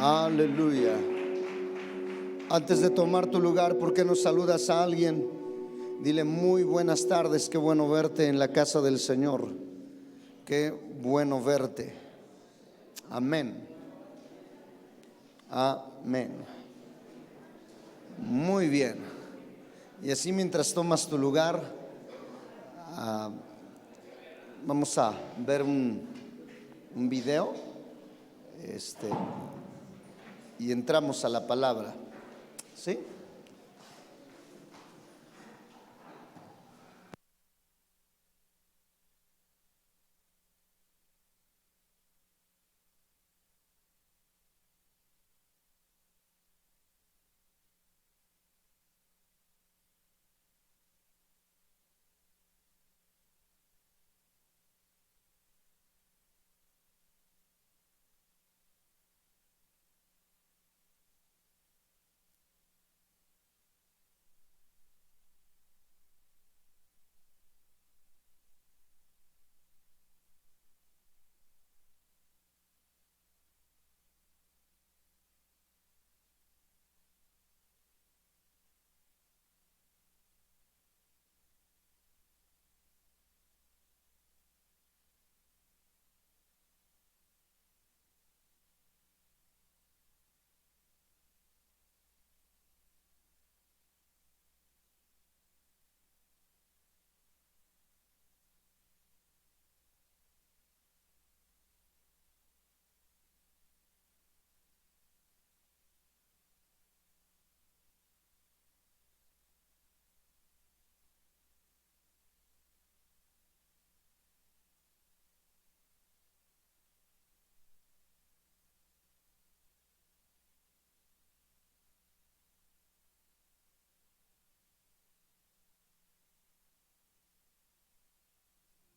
Aleluya. Antes de tomar tu lugar, ¿por qué no saludas a alguien? Dile muy buenas tardes, qué bueno verte en la casa del Señor. Qué bueno verte. Amén. Amén. Muy bien. Y así mientras tomas tu lugar, vamos a ver un video y entramos a la palabra. ¿Sí?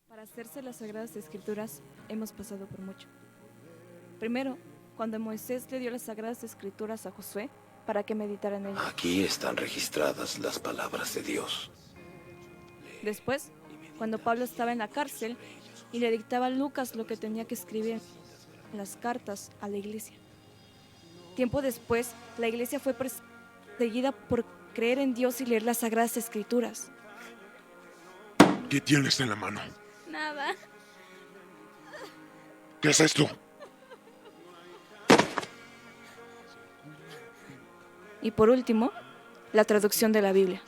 Para hacerse las Sagradas Escrituras hemos pasado por mucho. Primero, cuando Moisés le dio las Sagradas Escrituras a Josué para que meditara en ellas. Aquí están registradas las palabras de Dios. Después, cuando Pablo estaba en la cárcel y le dictaba a Lucas lo que tenía que escribir en las cartas a la iglesia. Tiempo después, la iglesia fue perseguida por creer en Dios y leer las Sagradas Escrituras. ¿Qué tienes en la mano? Nada. ¿Qué es esto? Y por último, la traducción de la Biblia.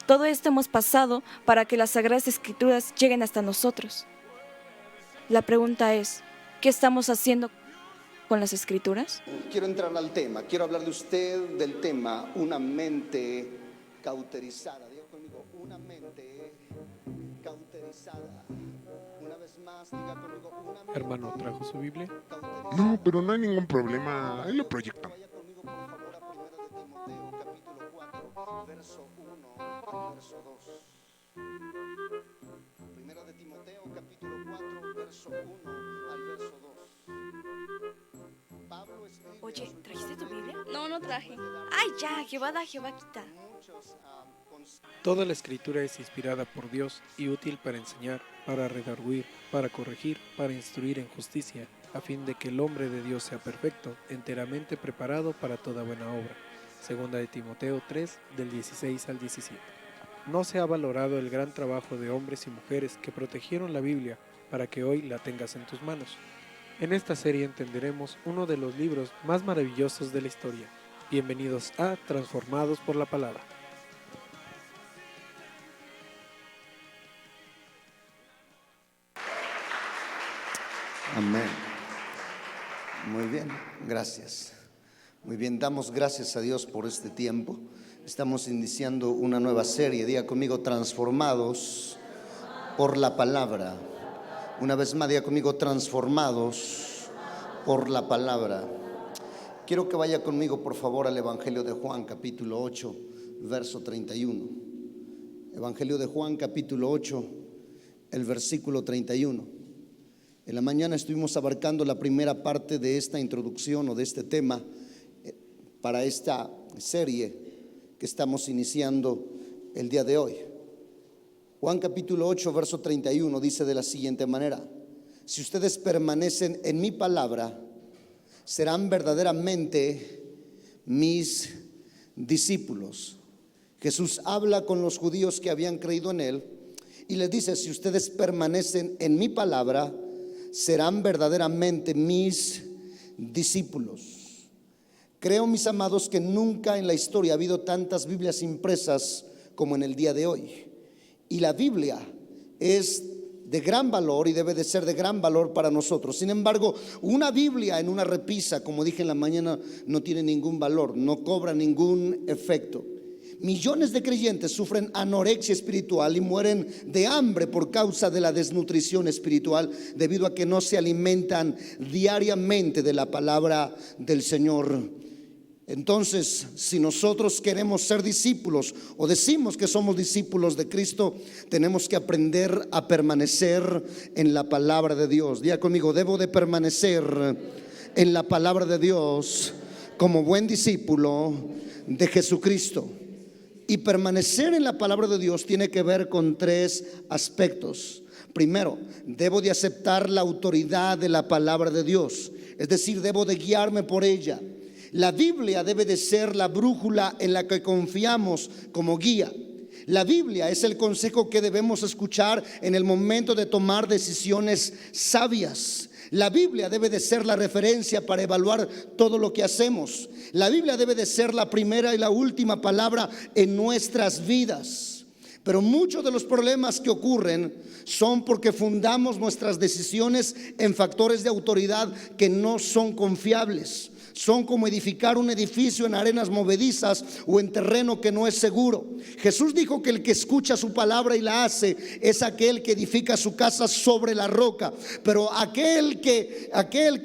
Todo esto hemos pasado para que las Sagradas Escrituras lleguen hasta nosotros. La pregunta es, ¿qué estamos haciendo con las Escrituras? Quiero entrar al tema, quiero hablar de usted del tema, una mente cauterizada. Diga conmigo, una mente cauterizada. Una vez más, diga conmigo, una mente Hermano, ¿trajo su Biblia? cauterizada. No, pero no hay ningún problema. Ahí lo proyectan. Vaya conmigo por favor a 1 de Timoteo capítulo 4 verso 1 al verso 2. 1 de Timoteo capítulo 4 verso 1 al verso 2. Pablo escribe. Oye, ¿trajiste tu Biblia? No, no traje. ¡Ay, ya! Jehová da, Jehová quita. Toda la Escritura es inspirada por Dios y útil para enseñar, para redarguir, para corregir, para instruir en justicia, a fin de que el hombre de Dios sea perfecto, enteramente preparado para toda buena obra. Segunda de Timoteo 3, del 16 al 17. No se ha valorado el gran trabajo de hombres y mujeres que protegieron la Biblia para que hoy la tengas en tus manos. En esta serie entenderemos uno de los libros más maravillosos de la historia. Bienvenidos a Transformados por la Palabra. Amén. Muy bien, gracias. Muy bien, damos gracias a Dios por este tiempo. Estamos iniciando una nueva serie. Diga conmigo, transformados por la palabra. Una vez más, diga conmigo, transformados por la palabra. Quiero que vaya conmigo, por favor, al Evangelio de Juan, capítulo 8, verso 31. Evangelio de Juan, capítulo 8, el versículo 31. En la mañana estuvimos abarcando la primera parte de esta introducción o de este tema para esta serie que estamos iniciando el día de hoy, Juan capítulo 8, verso 31 dice de la siguiente manera: si ustedes permanecen en mi palabra, serán verdaderamente mis discípulos. Jesús habla con los judíos que habían creído en él y les dice: si ustedes permanecen en mi palabra, serán verdaderamente mis discípulos. Creo, mis amados, que nunca en la historia ha habido tantas Biblias impresas como en el día de hoy. Y la Biblia es de gran valor y debe de ser de gran valor para nosotros. Sin embargo, una Biblia en una repisa, como dije en la mañana, no tiene ningún valor, no cobra ningún efecto. Millones de creyentes sufren anorexia espiritual y mueren de hambre por causa de la desnutrición espiritual, debido a que no se alimentan diariamente de la palabra del Señor. Entonces, si nosotros queremos ser discípulos o decimos que somos discípulos de Cristo, tenemos que aprender a permanecer en la palabra de Dios. Diga conmigo: debo de permanecer en la palabra de Dios como buen discípulo de Jesucristo. Y permanecer en la palabra de Dios tiene que ver con tres aspectos. Primero, debo de aceptar la autoridad de la palabra de Dios, es decir, debo de guiarme por ella. La Biblia debe de ser la brújula en la que confiamos como guía. La Biblia es el consejo que debemos escuchar en el momento de tomar decisiones sabias. La Biblia debe de ser la referencia para evaluar todo lo que hacemos. La Biblia debe de ser la primera y la última palabra en nuestras vidas. Pero muchos de los problemas que ocurren son porque fundamos nuestras decisiones en factores de autoridad que no son confiables. Son como edificar un edificio en arenas movedizas o en terreno que no es seguro. Jesús dijo que el que escucha su palabra y la hace es aquel que edifica su casa sobre la roca. Pero aquel que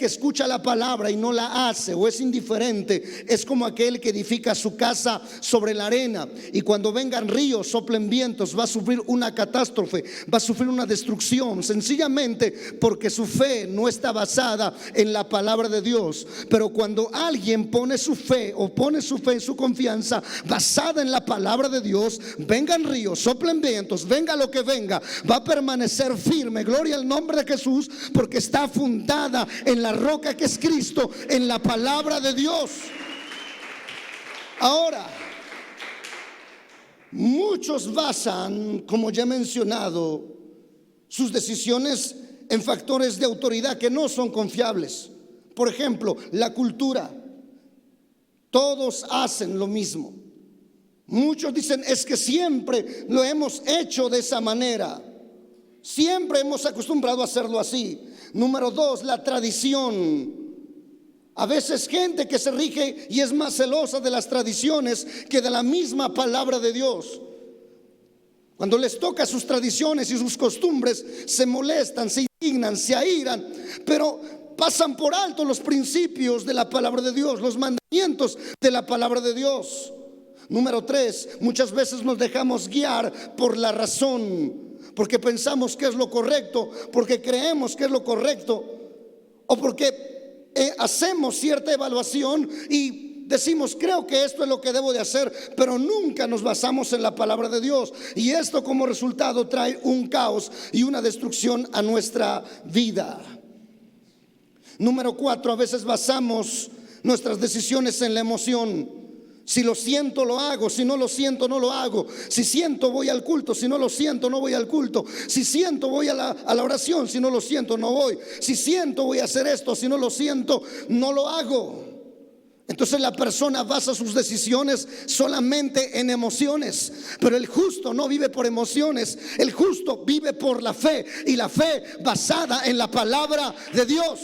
escucha la palabra y no la hace o es indiferente, es como aquel que edifica su casa sobre la arena. Y cuando vengan ríos, soplen vientos, va a sufrir una catástrofe, va a sufrir una destrucción, sencillamente porque su fe no está basada en la palabra de Dios. Pero cuando alguien pone su fe y su confianza basada en la palabra de Dios, vengan ríos, soplen vientos, venga lo que venga, va a permanecer firme. Gloria al nombre de Jesús, porque está fundada en la roca que es Cristo, en la palabra de Dios. Ahora, muchos basan, como ya he mencionado, sus decisiones en factores de autoridad que no son confiables. Por ejemplo, la cultura. Todos hacen lo mismo. Muchos dicen: es que siempre lo hemos hecho de esa manera, siempre hemos acostumbrado a hacerlo así. Número dos, la tradición. A veces gente que se rige y es más celosa de las tradiciones que de la misma palabra de Dios. Cuando les toca sus tradiciones y sus costumbres, se molestan, se indignan, se airan, pero pasan por alto los principios de la palabra de Dios, los mandamientos de la palabra de Dios. Número tres, muchas veces nos dejamos guiar por la razón, porque pensamos que es lo correcto, porque creemos que es lo correcto, o porque hacemos cierta evaluación y decimos: creo que esto es lo que debo de hacer, pero nunca nos basamos en la palabra de Dios. Y esto como resultado trae un caos y una destrucción a nuestra vida. Número cuatro, a veces basamos nuestras decisiones en la emoción. Si lo siento, lo hago. Si no lo siento, no lo hago. Si siento, voy al culto. Si no lo siento, no voy al culto. Si siento, voy a la oración. Si no lo siento, no voy. Si siento, voy a hacer esto. Si no lo siento, no lo hago. Entonces la persona basa sus decisiones solamente en emociones. Pero el justo no vive por emociones. El justo vive por la fe. Y la fe basada en la palabra de Dios.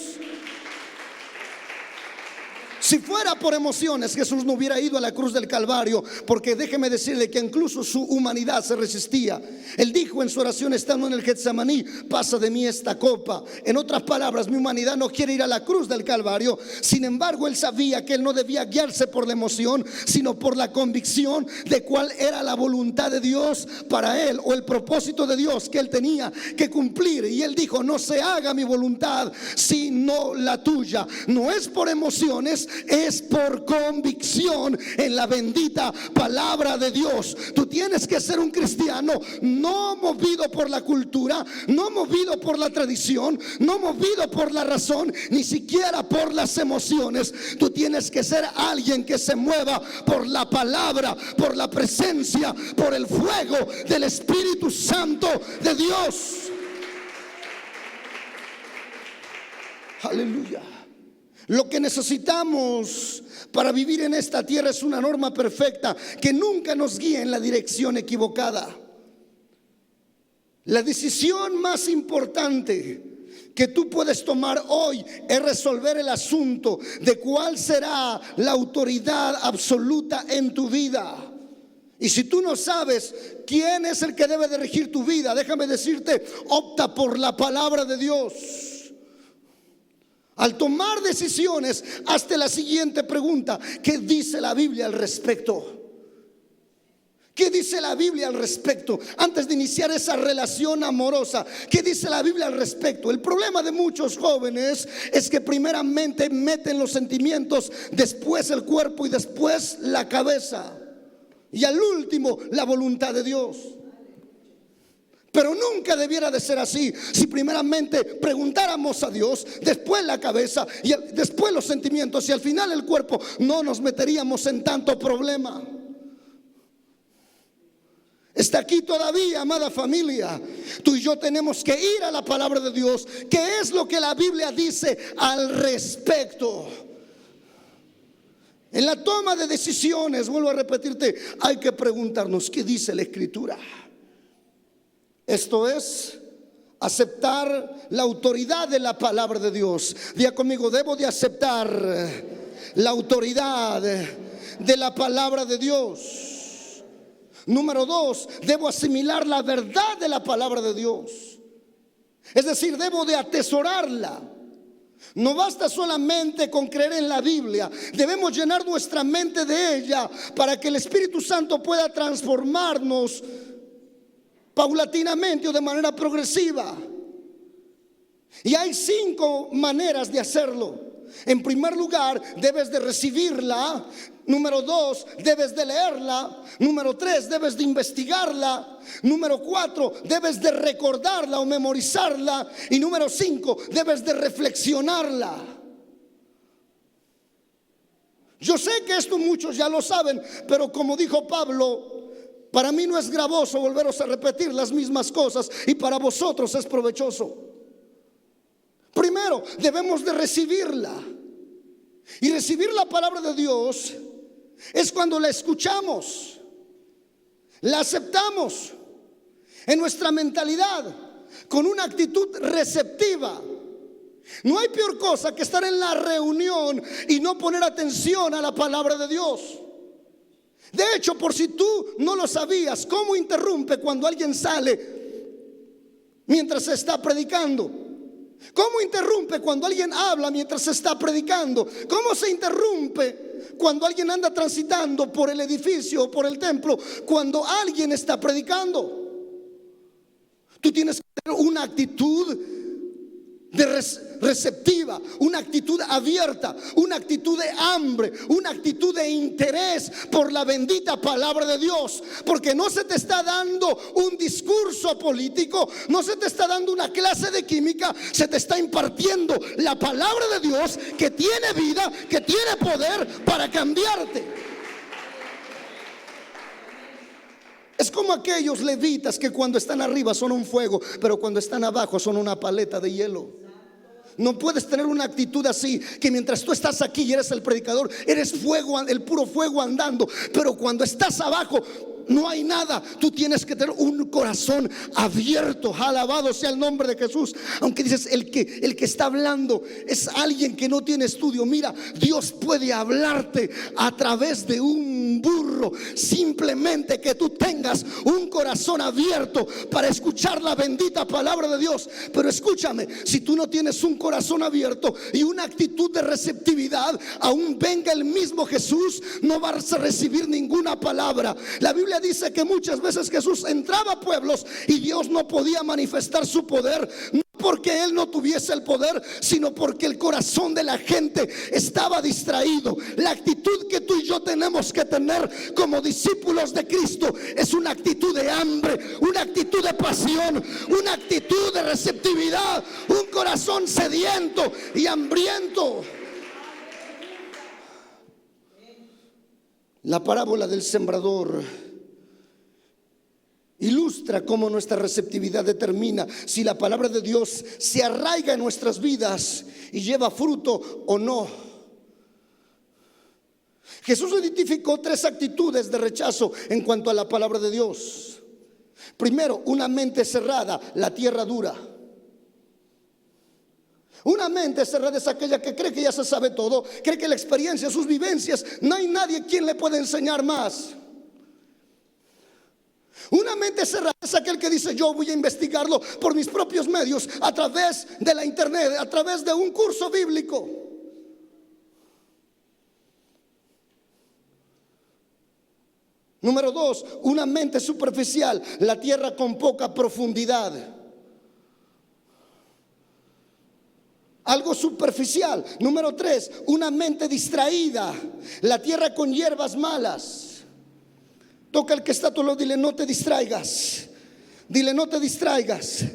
Si fuera por emociones, Jesús no hubiera ido a la cruz del Calvario, porque déjeme decirle que incluso su humanidad se resistía. Él dijo en su oración estando en el Getsemaní: pasa de mí esta copa. En otras palabras, mi humanidad no quiere ir a la cruz del Calvario. Sin embargo, él sabía que él no debía guiarse por la emoción, sino por la convicción de cuál era la voluntad de Dios para él, o el propósito de Dios que él tenía que cumplir. Y él dijo: no se haga mi voluntad sino la tuya. No es por emociones, es por convicción en la bendita palabra de Dios. Tú tienes que ser un cristiano no movido por la cultura, no movido por la tradición, no movido por la razón, ni siquiera por las emociones. Tú tienes que ser alguien que se mueva por la palabra, por la presencia, por el fuego del Espíritu Santo de Dios. Aleluya. Lo que necesitamos para vivir en esta tierra es una norma perfecta que nunca nos guíe en la dirección equivocada. La decisión más importante que tú puedes tomar hoy es resolver el asunto de cuál será la autoridad absoluta en tu vida. Y si tú no sabes quién es el que debe de regir tu vida, déjame decirte, opta por la palabra de Dios. Al tomar decisiones, hazte la siguiente pregunta: ¿qué dice la Biblia al respecto? ¿Qué dice la Biblia al respecto? Antes de iniciar esa relación amorosa, ¿qué dice la Biblia al respecto? El problema de muchos jóvenes es que primeramente meten los sentimientos, después el cuerpo y después la cabeza, y al último la voluntad de Dios. Pero nunca debiera de ser así. Si primeramente preguntáramos a Dios, después la cabeza y después los sentimientos y al final el cuerpo, no nos meteríamos en tanto problema. Está aquí todavía, amada familia. Tú y yo tenemos que ir a la palabra de Dios. ¿Qué es lo que la Biblia dice al respecto? En la toma de decisiones, vuelvo a repetirte, hay que preguntarnos ¿qué dice la Escritura? Esto es aceptar la autoridad de la palabra de Dios. Diga conmigo: debo de aceptar la autoridad de la palabra de Dios. Número 2, debo asimilar la verdad de la palabra de Dios. Es decir, debo de atesorarla. No basta solamente con creer en la Biblia, debemos llenar nuestra mente de ella para que el Espíritu Santo pueda transformarnos paulatinamente o de manera progresiva. Y hay 5 maneras de hacerlo. En primer lugar, debes de recibirla. Número 2, debes de leerla. Número 3, debes de investigarla. Número 4, debes de recordarla o memorizarla. Y número 5, debes de reflexionarla. Yo sé que esto muchos ya lo saben, pero como dijo Pablo, para mí no es gravoso volveros a repetir las mismas cosas, y para vosotros es provechoso. Primero, debemos de recibirla. Y recibir la palabra de Dios es cuando la escuchamos, la aceptamos en nuestra mentalidad, con una actitud receptiva. No hay peor cosa que estar en la reunión y no poner atención a la palabra de Dios. De hecho, por si tú no lo sabías, ¿cómo interrumpe cuando alguien sale mientras se está predicando? ¿Cómo interrumpe cuando alguien habla mientras se está predicando? ¿Cómo se interrumpe cuando alguien anda transitando por el edificio o por el templo cuando alguien está predicando? Tú tienes que tener una actitud receptiva, una actitud abierta, una actitud de hambre, una actitud de interés por la bendita palabra de Dios, porque no se te está dando un discurso político, no se te está dando una clase de química, se te está impartiendo la palabra de Dios que tiene vida, que tiene poder para cambiarte. Es como aquellos levitas que cuando están arriba son un fuego, pero cuando están abajo son una paleta de hielo. No puedes tener una actitud así, que mientras tú estás aquí y eres el predicador, eres fuego, el puro fuego andando, pero cuando estás abajo no hay nada. Tú tienes que tener un corazón abierto. Alabado sea el nombre de Jesús. Aunque dices el que está hablando es alguien que no tiene estudio, mira, Dios puede hablarte a través de un burro. Simplemente que tú tengas un corazón abierto para escuchar la bendita palabra de Dios. Pero escúchame, si tú no tienes un corazón abierto y una actitud de receptividad, aún venga el mismo Jesús, no vas a recibir ninguna palabra. La Biblia dice que muchas veces Jesús entraba a pueblos y Dios no podía manifestar su poder, no porque él no tuviese el poder, sino porque el corazón de la gente estaba distraído. La actitud que tú y yo tenemos que tener como discípulos de Cristo es una actitud de hambre, una actitud de pasión, una actitud de receptividad, un corazón sediento y hambriento. La parábola del sembrador ilustra cómo nuestra receptividad determina si la palabra de Dios se arraiga en nuestras vidas y lleva fruto o no. Jesús identificó 3 actitudes de rechazo en cuanto a la palabra de Dios. Primero, una mente cerrada, la tierra dura. Una mente cerrada es aquella que cree que ya se sabe todo, cree que la experiencia, sus vivencias, no hay nadie quien le pueda enseñar más. Una mente cerrada es aquel que dice: yo voy a investigarlo por mis propios medios, a través de la internet, a través de un curso bíblico. Número 2, una mente superficial, la tierra con poca profundidad. Algo superficial. Número 3, una mente distraída, la tierra con hierbas malas. Toca al que está a tu lado, dile: no te distraigas. Dile: no te distraigas.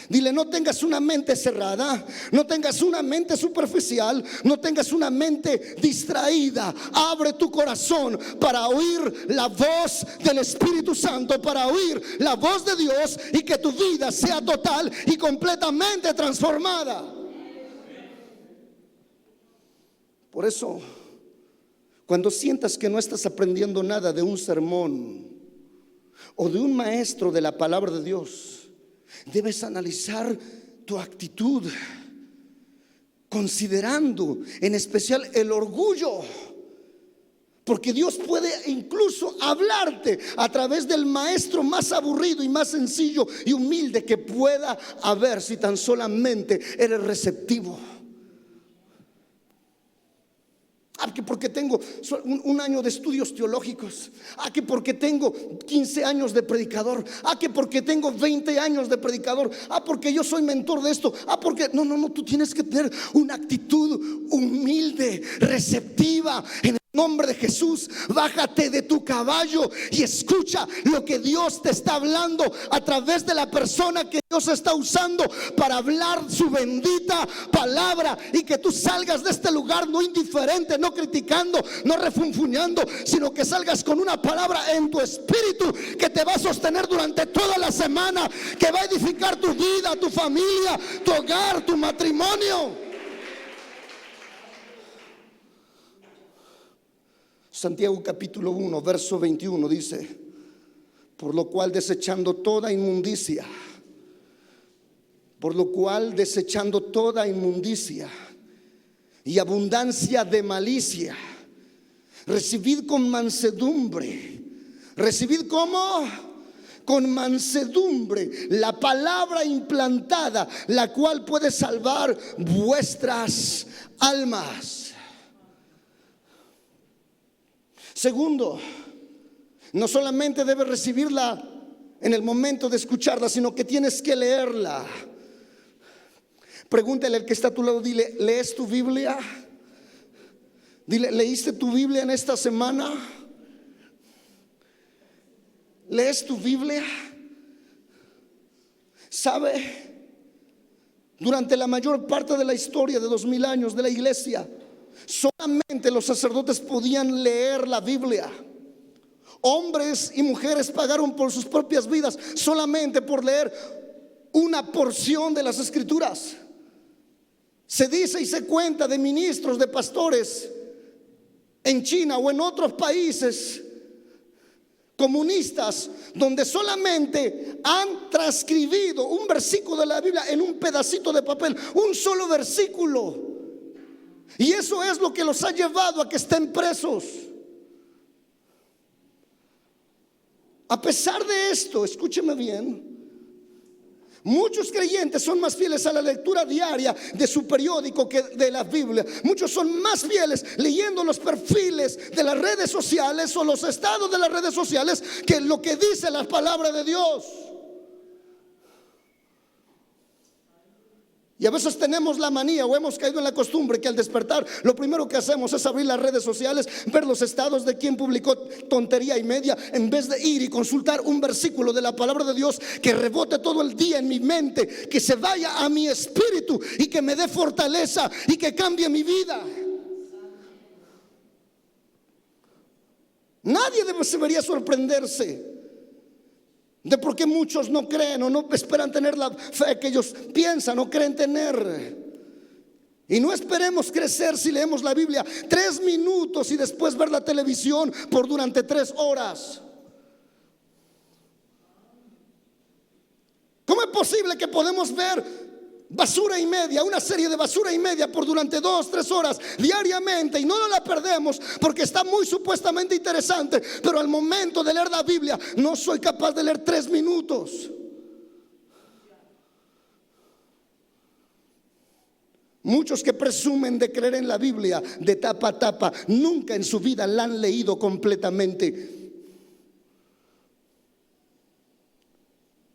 Dile: no tengas una mente cerrada, no tengas una mente superficial, no tengas una mente distraída. Abre tu corazón para oír la voz del Espíritu Santo, para oír la voz de Dios, y que tu vida sea total y completamente transformada. Por eso, cuando sientas que no estás aprendiendo nada de un sermón o de un maestro de la palabra de Dios, debes analizar tu actitud, considerando en especial el orgullo, porque Dios puede incluso hablarte a través del maestro más aburrido y más sencillo y humilde que pueda haber, si tan solamente eres receptivo. Que porque tengo un año de estudios teológicos, que porque tengo 15 años de predicador, que porque tengo 20 años de predicador, porque yo soy mentor de esto, porque no, tú tienes que tener una actitud humilde, receptiva. En el nombre de Jesús, bájate de tu caballo y escucha lo que Dios te está hablando a través de la persona que Dios está usando para hablar su bendita palabra, y que tú salgas de este lugar no indiferente, no criticando, no refunfuñando, sino que salgas con una palabra en tu espíritu que te va a sostener durante toda la semana, que va a edificar tu vida, tu familia, tu hogar, tu matrimonio. Santiago capítulo 1 verso 21 dice: por lo cual desechando toda inmundicia, y abundancia de malicia, recibid con mansedumbre. ¿Recibid cómo? Con mansedumbre la palabra implantada, la cual puede salvar vuestras almas. Segundo, no solamente debes recibirla en el momento de escucharla, sino que tienes que leerla. Pregúntale al que está a tu lado, dile: ¿lees tu Biblia? Dile: ¿leíste tu Biblia en esta semana? ¿Lees tu Biblia? ¿Sabe? Durante la mayor parte de la historia de 2000 años de la iglesia, solamente los sacerdotes podían leer la Biblia. Hombres y mujeres pagaron por sus propias vidas solamente por leer una porción de las escrituras. Se dice y se cuenta de ministros, de pastores en China o en otros países comunistas, donde solamente han transcribido un versículo de la Biblia en un pedacito de papel, un solo versículo. Y eso es lo que los ha llevado a que estén presos. A pesar de esto, escúcheme bien, muchos creyentes son más fieles a la lectura diaria de su periódico que de la Biblia. Muchos son más fieles leyendo los perfiles de las redes sociales o los estados de las redes sociales que lo que dice la palabra de Dios. Y a veces tenemos la manía o hemos caído en la costumbre que al despertar lo primero que hacemos es abrir las redes sociales, ver los estados de quien publicó tontería y media, en vez de ir y consultar un versículo de la palabra de Dios que rebote todo el día en mi mente, que se vaya a mi espíritu y que me dé fortaleza y que cambie mi vida. Nadie debería sorprenderse de por qué muchos no creen o no esperan tener la fe que ellos piensan o creen tener. Y no esperemos crecer si leemos la Biblia 3 minutos y después ver la televisión por durante 3 horas. ¿Cómo es posible que podemos ver basura y media, una serie de basura y media por durante 2-3 horas diariamente y no nos la perdemos porque está muy supuestamente interesante, pero al momento de leer la Biblia no soy capaz de leer 3 minutos? Muchos que presumen de creer en la Biblia de tapa a tapa nunca en su vida la han leído completamente.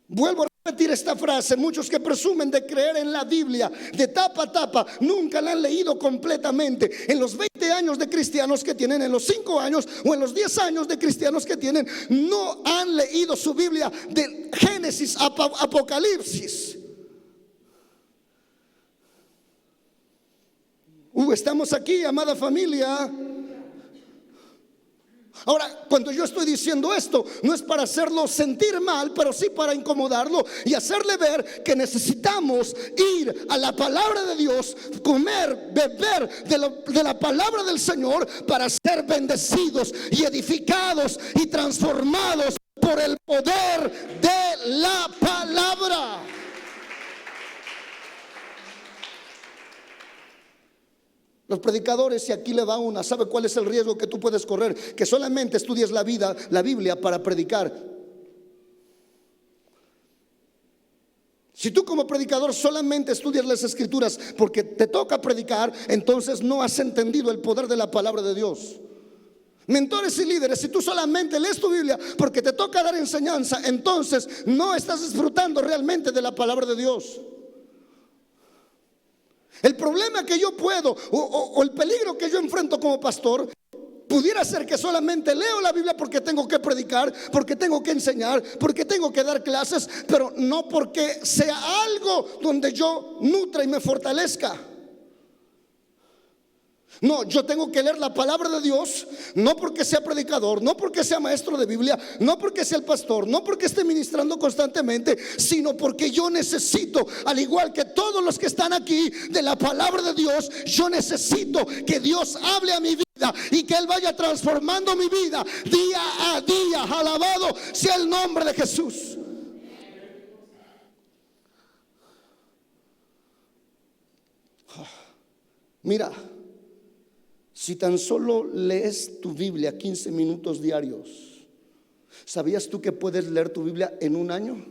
Vuelvo a repetir esta frase: muchos que presumen de creer en la Biblia de tapa a tapa nunca la han leído completamente. En los 20 años de cristianos que tienen, en los 5 años o en los 10 años de cristianos que tienen, no han leído su Biblia de Génesis a Apocalipsis. Estamos aquí, amada familia. Ahora, cuando yo estoy diciendo esto, no es para hacerlo sentir mal, pero sí para incomodarlo y hacerle ver que necesitamos ir a la palabra de Dios, comer, beber de la palabra del Señor para ser bendecidos y edificados y transformados por el poder de la palabra. Los predicadores, y aquí le va una, ¿sabe cuál es el riesgo que tú puedes correr? Que solamente estudies la Biblia para predicar. Si tú como predicador solamente estudias las escrituras porque te toca predicar, entonces no has entendido el poder de la palabra de Dios. Mentores y líderes, si tú solamente lees tu Biblia porque te toca dar enseñanza, entonces no estás disfrutando realmente de la palabra de Dios. El problema que yo puedo o el peligro que yo enfrento como pastor pudiera ser que solamente leo la Biblia porque tengo que predicar, porque tengo que enseñar, porque tengo que dar clases, pero no porque sea algo donde yo nutra y me fortalezca. No, yo tengo que leer la palabra de Dios, no porque sea predicador, no porque sea maestro de Biblia, no porque sea el pastor, no porque esté ministrando constantemente, sino porque yo necesito, al igual que todos los que están aquí, de la palabra de Dios. Yo necesito que Dios hable a mi vida y que Él vaya transformando mi vida día a día. Alabado sea el nombre de Jesús. Mira, si tan solo lees tu Biblia 15 minutos diarios, ¿sabías tú que puedes leer tu Biblia en un año?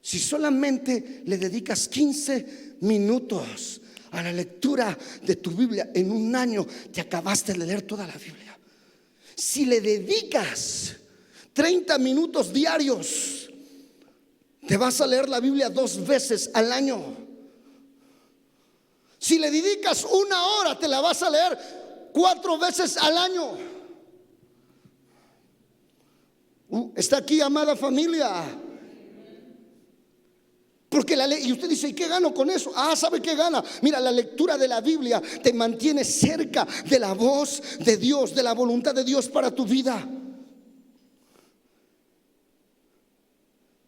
Si solamente le dedicas 15 minutos a la lectura de tu Biblia en un año, te acabaste de leer toda la Biblia. Si le dedicas 30 minutos diarios, te vas a leer la Biblia 2 veces al año. Si le dedicas 1 hora, te la vas a leer 4 veces al año. Está aquí, amada familia. Porque y usted dice, ¿y qué gano con eso? ¿Sabe qué gana? Mira, la lectura de la Biblia te mantiene cerca de la voz de Dios, de la voluntad de Dios para tu vida.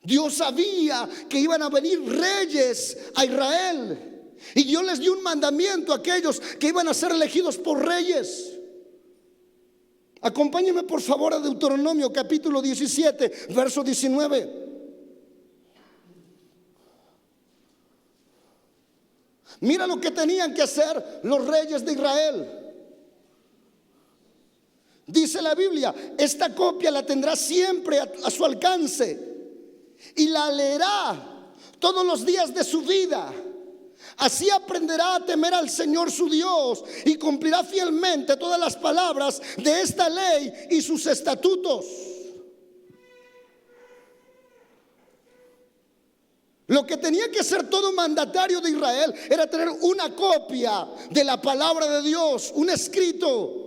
Dios sabía que iban a venir reyes a Israel. Y Dios les dio un mandamiento a aquellos que iban a ser elegidos por reyes. Acompáñenme por favor a Deuteronomio capítulo 17, verso 19. Mira lo que tenían que hacer los reyes de Israel. Dice la Biblia: esta copia la tendrá siempre a su alcance y la leerá todos los días de su vida. Así aprenderá a temer al Señor su Dios y cumplirá fielmente todas las palabras de esta ley y sus estatutos. Lo que tenía que hacer todo mandatario de Israel era tener una copia de la palabra de Dios, un escrito.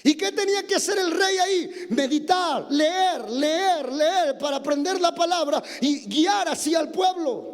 ¿Y qué tenía que hacer el rey ahí? Meditar, leer para aprender la palabra y guiar así al pueblo.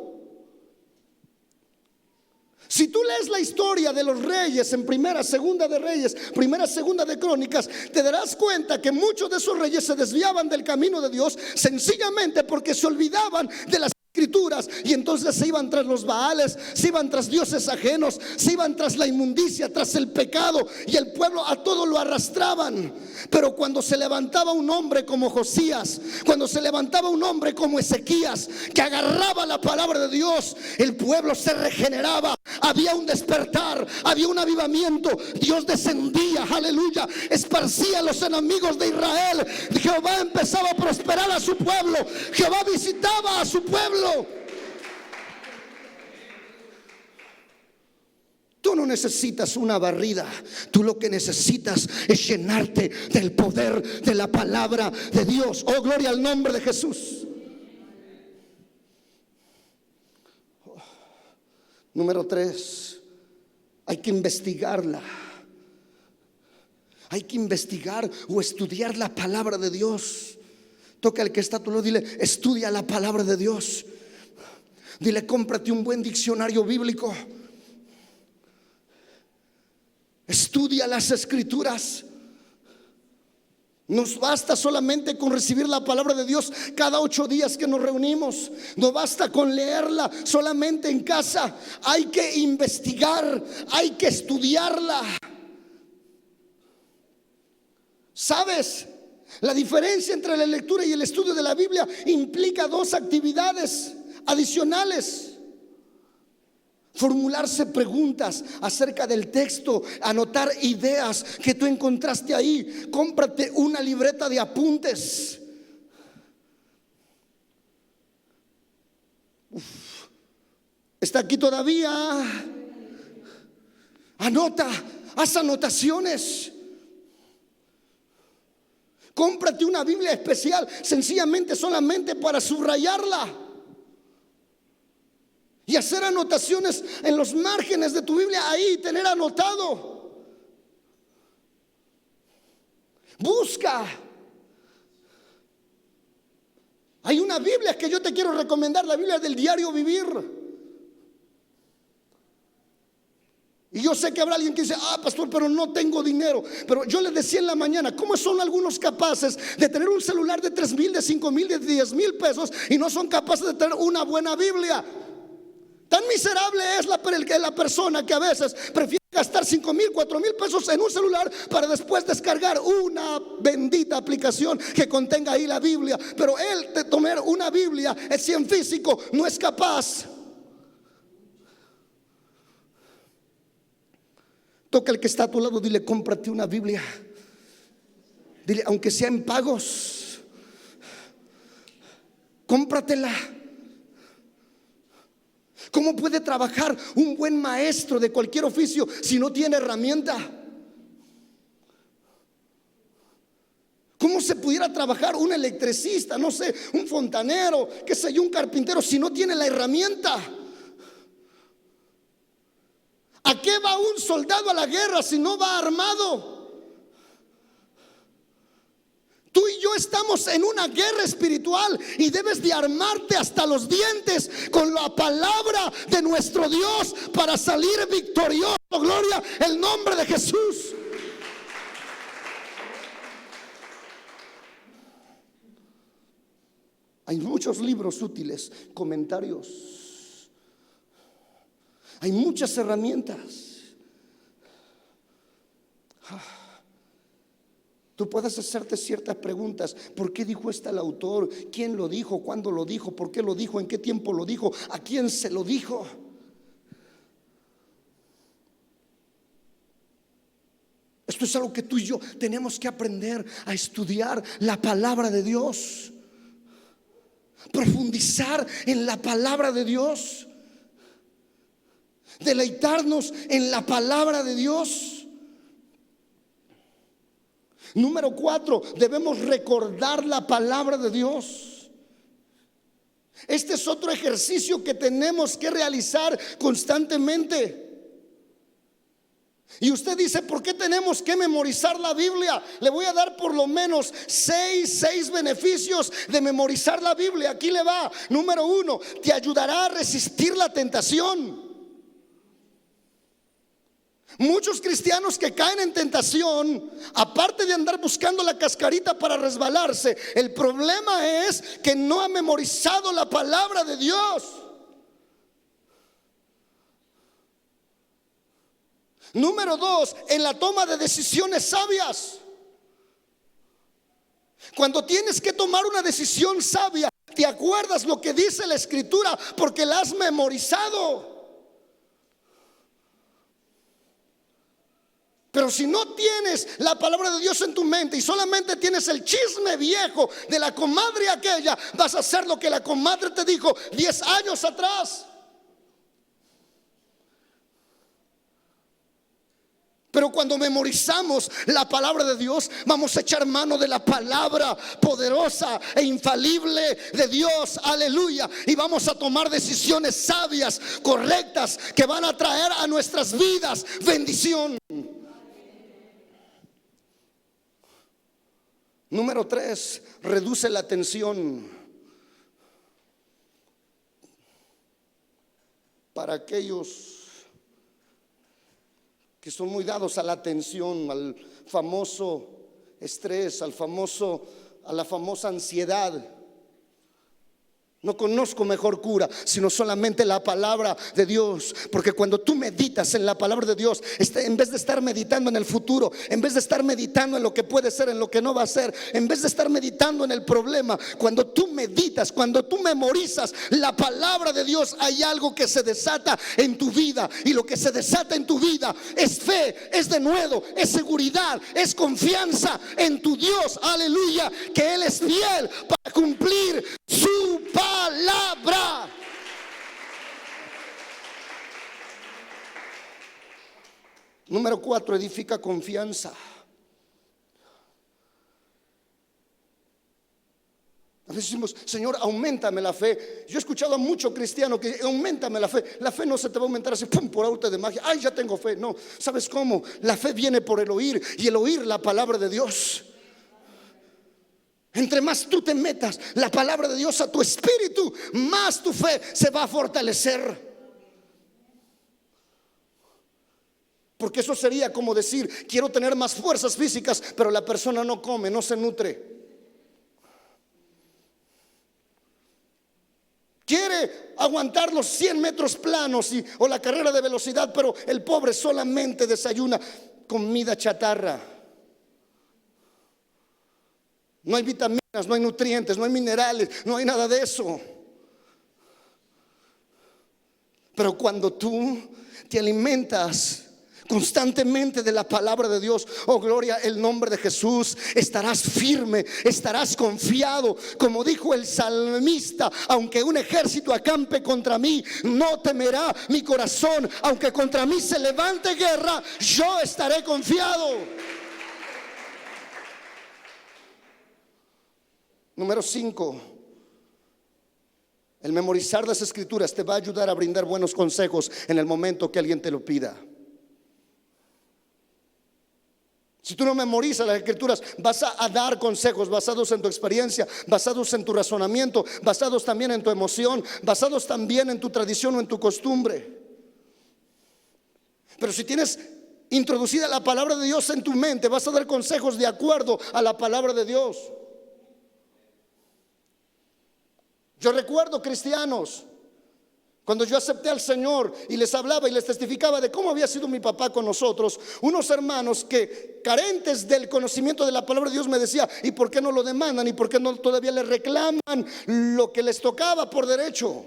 Si tú lees la historia de los reyes en Primera, Segunda de Reyes, Primera, Segunda de Crónicas, te darás cuenta que muchos de esos reyes se desviaban del camino de Dios sencillamente porque se olvidaban de las escrituras, y entonces se iban tras los baales, se iban tras dioses ajenos, se iban tras la inmundicia, tras el pecado, y el pueblo a todo lo arrastraban. Pero cuando se levantaba un hombre como Josías, cuando se levantaba un hombre como Ezequías, que agarraba la palabra de Dios, el pueblo se regeneraba, había un despertar, había un avivamiento. Dios descendía, aleluya, esparcía a los enemigos de Israel. Jehová empezaba a prosperar a su pueblo, Jehová visitaba a su pueblo. Tú no necesitas una barrida, tú lo que necesitas es llenarte del poder de la palabra de Dios. Oh, gloria al nombre de Jesús. Número 3, hay que investigarla. Hay que investigar o estudiar la palabra de Dios. Toca al que está a tu lado, dile: estudia la palabra de Dios. Dile: cómprate un buen diccionario bíblico. Estudia las escrituras. Nos basta solamente con recibir la palabra de Dios cada 8 días que nos reunimos. No basta con leerla solamente en casa. Hay que investigar, hay que estudiarla. ¿Sabes? La diferencia entre la lectura y el estudio de la Biblia implica 2 actividades adicionales: formularse preguntas acerca del texto, anotar ideas que tú encontraste ahí. Cómprate una libreta de apuntes. ¿Está aquí todavía? Anota, haz anotaciones. Cómprate una Biblia especial, sencillamente solamente para subrayarla y hacer anotaciones en los márgenes de tu Biblia, ahí tener anotado. Busca. Hay una Biblia que yo te quiero recomendar, la Biblia del Diario Vivir. Y yo sé que habrá alguien que dice: pastor, pero no tengo dinero. Pero yo les decía en la mañana, ¿cómo son algunos capaces de tener un celular de 3,000, de 5,000, de 10,000 pesos y no son capaces de tener una buena Biblia? Tan miserable es la persona que a veces prefiere gastar 5,000, 4,000 pesos en un celular para después descargar una bendita aplicación que contenga ahí la Biblia. Pero él, de tomar una Biblia, si en físico, no es capaz. Toca al que está a tu lado, dile: cómprate una Biblia. Dile, aunque sea en pagos, cómpratela. ¿Cómo puede trabajar un buen maestro de cualquier oficio si no tiene herramienta? ¿Cómo se pudiera trabajar un electricista, no sé, un fontanero, qué sé yo, un carpintero, si no tiene la herramienta? ¿A qué va un soldado a la guerra si no va armado? Tú y yo estamos en una guerra espiritual y debes de armarte hasta los dientes con la palabra de nuestro Dios para salir victorioso. Gloria al nombre de Jesús. Hay muchos libros útiles, comentarios. Hay muchas herramientas. Tú puedes hacerte ciertas preguntas. ¿Por qué dijo el autor? ¿Quién lo dijo? ¿Cuándo lo dijo? ¿Por qué lo dijo? ¿En qué tiempo lo dijo? ¿A quién se lo dijo? Esto es algo que tú y yo tenemos que aprender a estudiar la palabra de Dios. Profundizar en la palabra de Dios. Deleitarnos en la palabra de Dios. Número 4, debemos recordar la palabra de Dios. Este es otro ejercicio que tenemos que realizar constantemente. Y usted dice, ¿por qué tenemos que memorizar la Biblia? Le voy a dar por lo menos seis beneficios de memorizar la Biblia. Aquí le va. Número 1, te ayudará a resistir la tentación. Muchos cristianos que caen en tentación, aparte de andar buscando la cascarita para resbalarse, el problema es que no ha memorizado la palabra de Dios. Número 2, en la toma de decisiones sabias. Cuando tienes que tomar una decisión sabia, te acuerdas lo que dice la Escritura porque la has memorizado. Pero si no tienes la palabra de Dios en tu mente y solamente tienes el chisme viejo de la comadre aquella, vas a hacer lo que la comadre te dijo 10 años atrás. Pero cuando memorizamos la palabra de Dios, vamos a echar mano de la palabra poderosa e infalible de Dios, aleluya. Y vamos a tomar decisiones sabias, correctas, que van a traer a nuestras vidas bendición. Número 3, reduce la tensión. Para aquellos que son muy dados a la tensión, al famoso estrés, a la famosa ansiedad. No conozco mejor cura sino solamente la palabra de Dios. Porque cuando tú meditas en la palabra de Dios, en vez de estar meditando en el futuro, en vez de estar meditando en lo que puede ser, en lo que no va a ser, en vez de estar meditando en el problema, cuando tú meditas, cuando tú memorizas la palabra de Dios, hay algo que se desata en tu vida. Y lo que se desata en tu vida es fe, es denuedo, es seguridad, es confianza en tu Dios, aleluya, que Él es fiel para cumplir su palabra. Número 4, edifica confianza. A veces decimos, Señor, auméntame la fe. Yo he escuchado a mucho cristiano que auméntame la fe. La fe no se te va a aumentar así, pum, por arte de magia. Ay, ya tengo fe. No, ¿sabes cómo? La fe viene por el oír, y el oír la palabra de Dios. Entre más tú te metas la palabra de Dios a tu espíritu, más tu fe se va a fortalecer. Porque eso sería como decir, quiero tener más fuerzas físicas, pero la persona no come, no se nutre. Quiere aguantar los 100 metros planos o la carrera de velocidad, pero el pobre solamente desayuna comida chatarra. No hay vitaminas, no hay nutrientes, no hay minerales, no hay nada de eso. Pero cuando tú te alimentas constantemente de la palabra de Dios, oh gloria el nombre de Jesús, estarás firme, estarás confiado. Como dijo el salmista, aunque un ejército acampe contra mí, no temerá mi corazón. Aunque contra mí se levante guerra, yo estaré confiado. Número 5, el memorizar las escrituras te va a ayudar a brindar buenos consejos en el momento que alguien te lo pida. Si tú no memorizas las escrituras, vas a dar consejos basados en tu experiencia, basados en tu razonamiento, basados también en tu emoción, basados también en tu tradición o en tu costumbre. Pero si tienes introducida la palabra de Dios en tu mente, vas a dar consejos de acuerdo a la palabra de Dios. Yo recuerdo cristianos, cuando yo acepté al Señor y les hablaba y les testificaba de cómo había sido mi papá con nosotros, unos hermanos que carentes del conocimiento de la palabra de Dios me decían, ¿y por qué no lo demandan? ¿Y por qué no todavía le reclaman lo que les tocaba por derecho?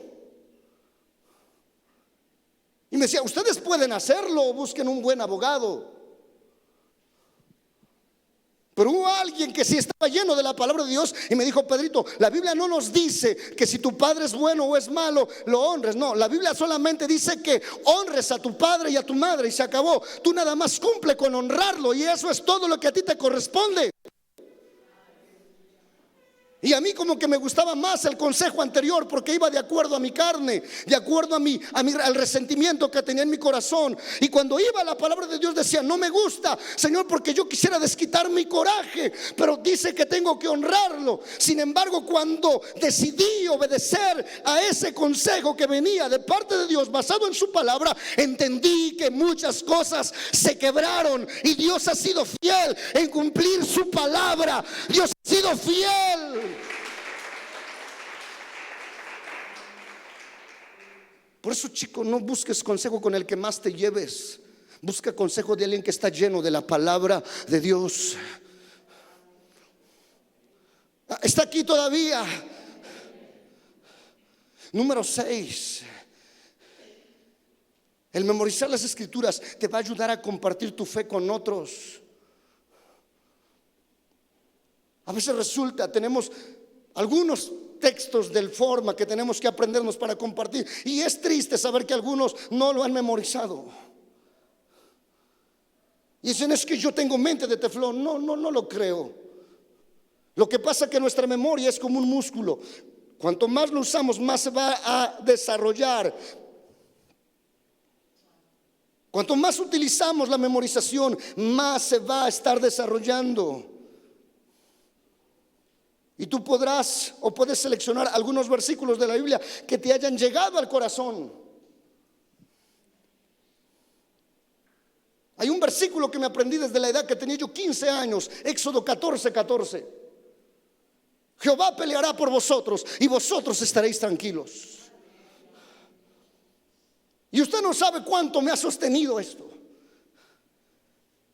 Y me decía, ustedes pueden hacerlo, busquen un buen abogado. Pero hubo alguien que sí estaba lleno de la palabra de Dios y me dijo, Pedrito, la Biblia no nos dice que si tu padre es bueno o es malo, lo honres. No, la Biblia solamente dice que honres a tu padre y a tu madre y se acabó. Tú nada más cumple con honrarlo y eso es todo lo que a ti te corresponde. Y a mí como que me gustaba más el consejo anterior porque iba de acuerdo a mi carne, de acuerdo al resentimiento que tenía en mi corazón. Y cuando iba a la palabra de Dios decía, no me gusta, Señor, porque yo quisiera desquitar mi coraje, pero dice que tengo que honrarlo. Sin embargo, cuando decidí obedecer a ese consejo que venía de parte de Dios basado en su palabra, entendí que muchas cosas se quebraron y Dios ha sido fiel en cumplir su palabra. Dios ha sido fiel. Por eso, chico, no busques consejo con el que más te lleves. Busca consejo de alguien que está lleno de la palabra de Dios. Está aquí todavía. Número 6. El memorizar las escrituras te va a ayudar a compartir tu fe con otros. A veces resulta, tenemos algunos textos del forma que tenemos que aprendernos para compartir, y es triste saber que algunos no lo han memorizado. Y dicen, es que yo tengo mente de teflón. No lo creo. Lo que pasa es que nuestra memoria es como un músculo. Cuanto más lo usamos, más se va a desarrollar. Cuanto más utilizamos la memorización, más se va a estar desarrollando. Y tú podrás o puedes seleccionar algunos versículos de la Biblia que te hayan llegado al corazón. Hay un versículo que me aprendí desde la edad que tenía yo 15 años, Éxodo 14:14. Jehová peleará por vosotros y vosotros estaréis tranquilos. Y usted no sabe cuánto me ha sostenido esto.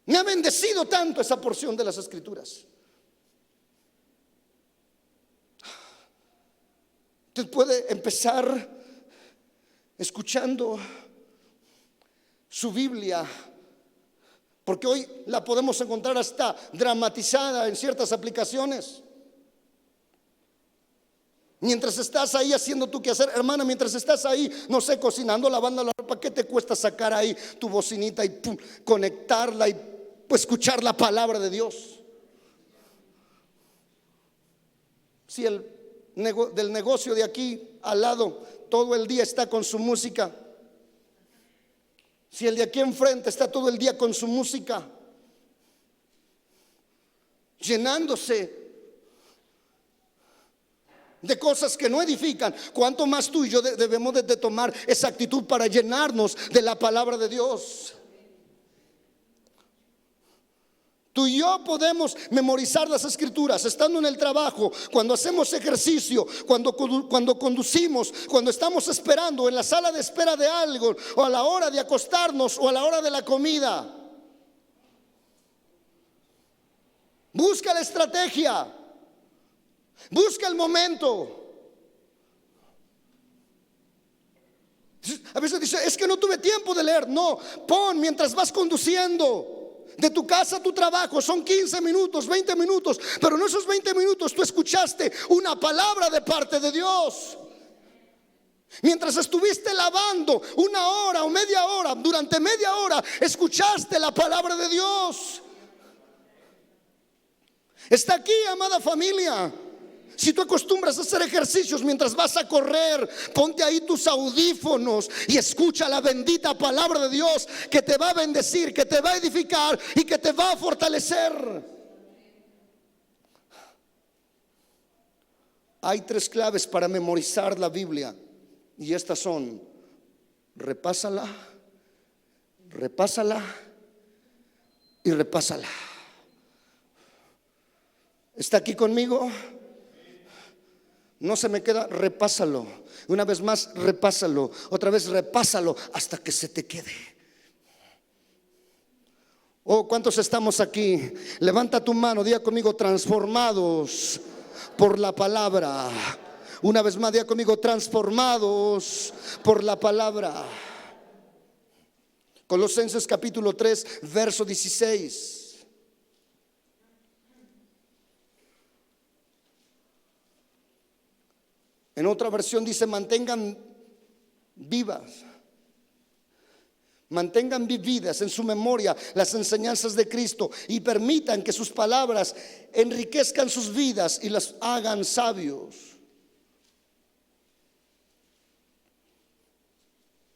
Me ha bendecido tanto esa porción de las escrituras. Usted puede empezar escuchando su Biblia, porque hoy la podemos encontrar hasta dramatizada en ciertas aplicaciones. Mientras estás ahí haciendo tu quehacer, hermana, mientras estás ahí, no sé, cocinando, lavando la ropa, ¿qué te cuesta sacar ahí tu bocinita y conectarla y escuchar la palabra de Dios? Si el del negocio de aquí al lado todo el día está con su música, si el de aquí enfrente está todo el día con su música, llenándose de cosas que no edifican, ¿cuánto más tú y yo debemos de tomar esa actitud para llenarnos de la palabra de Dios? Tú y yo podemos memorizar las escrituras estando en el trabajo, cuando hacemos ejercicio, cuando conducimos, cuando estamos esperando en la sala de espera de algo, o a la hora de acostarnos, o a la hora de la comida. Busca la estrategia, busca el momento. A veces dice, es que no tuve tiempo de leer. No, pon mientras vas conduciendo. De tu casa a tu trabajo son 15 minutos, 20 minutos, pero en esos 20 minutos tú escuchaste una palabra de parte de Dios. Mientras estuviste lavando una hora o media hora, durante media hora escuchaste la palabra de Dios. Está aquí, amada familia. Si tú acostumbras a hacer ejercicios mientras vas a correr, ponte ahí tus audífonos y escucha la bendita palabra de Dios, que te va a bendecir, que te va a edificar y que te va a fortalecer. Hay 3 claves para memorizar la Biblia, y estas son: repásala, repásala y repásala. ¿Está aquí conmigo? No se me queda, repásalo. Una vez más, repásalo. Otra vez, repásalo hasta que se te quede. Oh, ¿cuántos estamos aquí? Levanta tu mano, diga conmigo, transformados por la palabra. Una vez más, diga conmigo, transformados por la palabra. Colosenses capítulo 3, verso 16. En otra versión dice, mantengan vivas Mantengan vividas en su memoria las enseñanzas de Cristo y permitan que sus palabras enriquezcan sus vidas y las hagan sabios.